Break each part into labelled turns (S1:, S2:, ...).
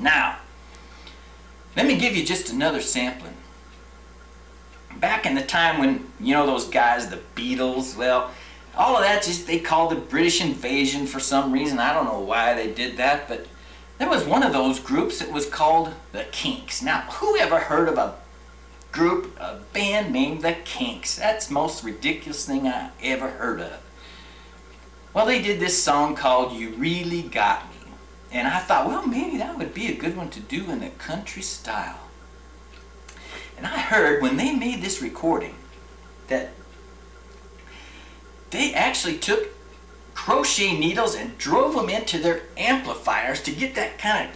S1: Now, let me give you just another sampling. Back in the time when, you know, those guys, the Beatles, well, all of that just, they called the British invasion for some reason. I don't know why they did that, but there was one of those groups that was called the Kinks. Now, who ever heard of a group, a band named the Kinks? That's the most ridiculous thing I ever heard of. Well, they did this song called You Really Got Me. And I thought, well, maybe that would be a good one to do in the country style. And I heard when they made this recording that they actually took crochet needles and drove them into their amplifiers to get that kind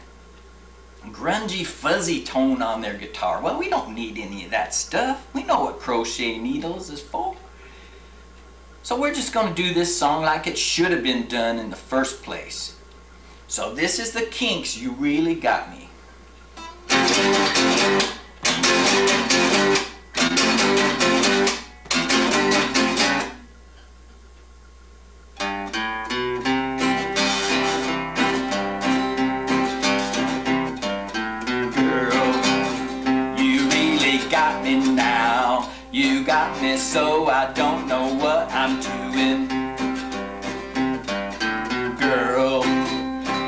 S1: of grungy, fuzzy tone on their guitar. Well, we don't need any of that stuff. We know what crochet needles is for. So we're just going to do this song like it should have been done in the first place. So this is the Kinks, You Really Got Me. You got me so I don't know what I'm doing. Girl,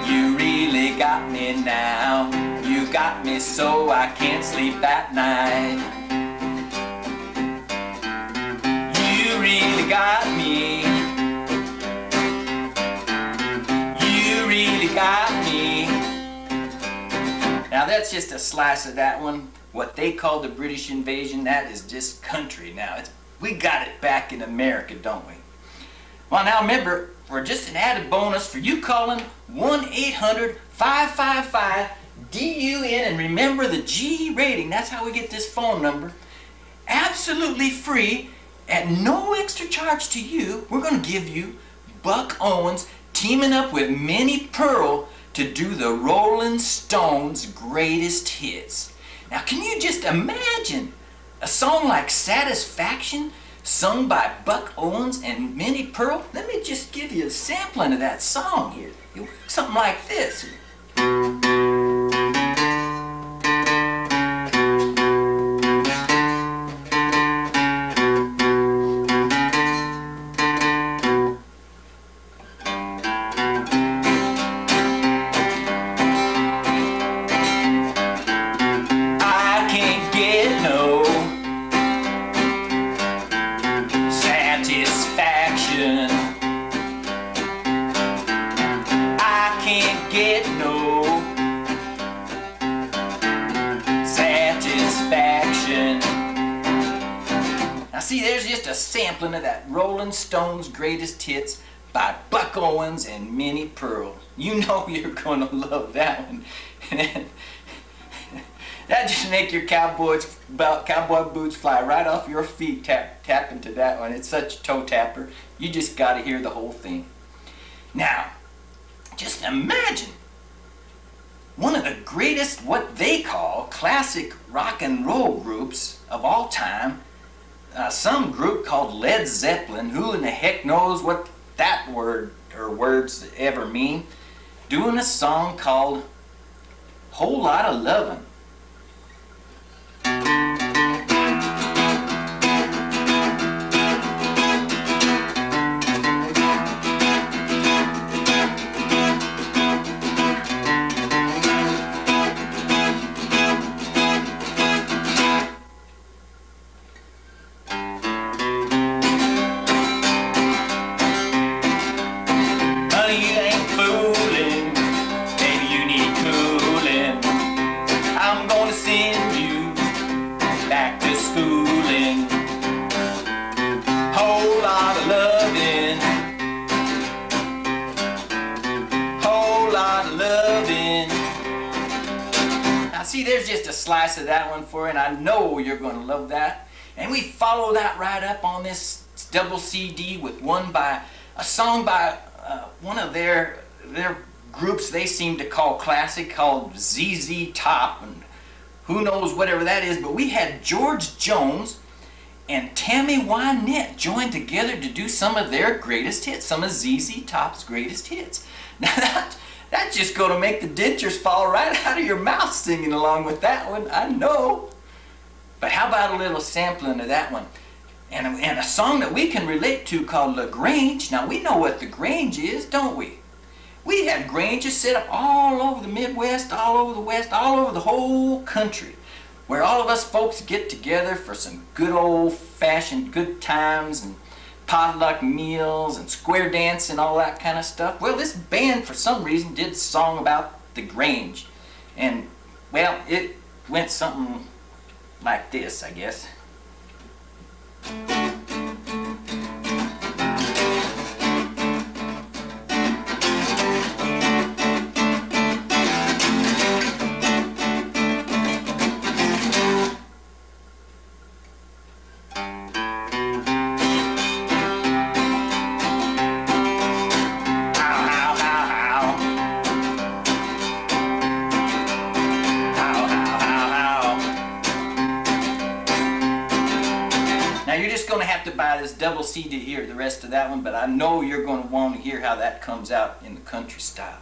S1: you really got me now. You got me so I can't sleep at night. You really got me. You really got me. Now that's just a slice of that one. What they call the British invasion, that is just country. Now, we got it back in America, don't we? Well, now remember, for just an added bonus for you calling 1-800-555-DUN, and remember the G rating, that's how we get this phone number. Absolutely free, at no extra charge to you, we're going to give you Buck Owens teaming up with Minnie Pearl to do the Rolling Stones' greatest hits. Now, can you just imagine a song like Satisfaction sung by Buck Owens and Minnie Pearl? Let me just give you a sampling of that song here. Something like this. See, there's just a sampling of that Rolling Stones' greatest hits by Buck Owens and Minnie Pearl. You know you're going to love that one. That just make your cowboy boots fly right off your feet tapping to that one. It's such a toe tapper. You just got to hear the whole thing. Now, just imagine one of the greatest, what they call, classic rock and roll groups of all time. Some group called Led Zeppelin, who in the heck knows what that word or words ever mean, doing a song called Whole Lot of Lovin'. See, there's just a slice of that one for you, and I know you're going to love that. And we follow that right up on this double CD with a song by one of their groups they seem to call classic, called ZZ Top, and who knows whatever that is. But we had George Jones and Tammy Wynette joined together to do some of their greatest hits, some of ZZ Top's greatest hits. Now That's just going to make the dentures fall right out of your mouth singing along with that one, I know. But how about a little sampling of that one? And a song that we can relate to called La Grange. Now we know what the Grange is, don't we? We have Granges set up all over the Midwest, all over the West, all over the whole country, where all of us folks get together for some good old-fashioned good times and potluck meals and square dance and all that kind of stuff. Well, this band for some reason did a song about the Grange, and well, it went something like this, I guess. Going to have to buy this double CD to hear the rest of that one, but I know you're going to want to hear how that comes out in the country style.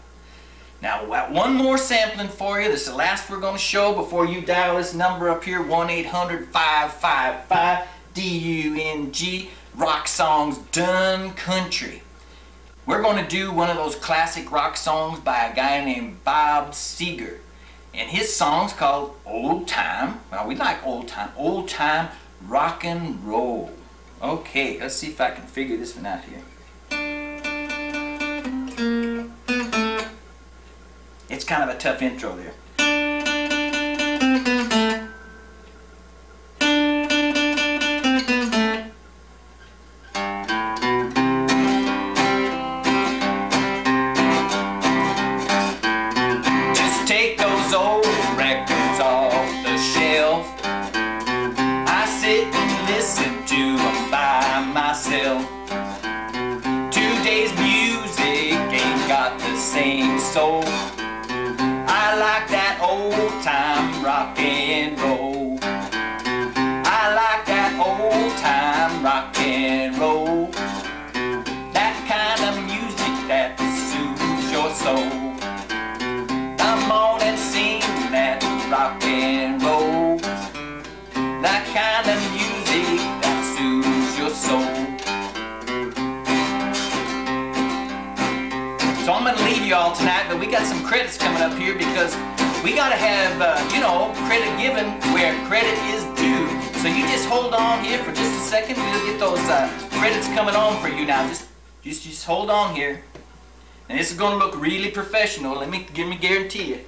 S1: Now, one more sampling for you. This is the last we're going to show before you dial this number up here, 1-800-555-DUNG, Rock Songs Done Country. We're going to do one of those classic rock songs by a guy named Bob Seger, and his song's called Old Time. Well, we like old time rock and roll. Okay, let's see if I can figure this one out here. It's kind of a tough intro there. Just take those old records off the shelf. I sit and listen to them by myself. Today's music ain't got the same soul. I like that old time rock and roll. I like that old time rock and roll. That kind of music that soothes your soul. Come on and sing that rock and roll. That kind of music that soothes your soul. So I'm going to leave you all tonight, but we got some credits coming up here because we got to have, you know, credit given where credit is due. So you just hold on here for just a second. We'll get those credits coming on for you now. Just hold on here. And this is going to look really professional. Let me guarantee you.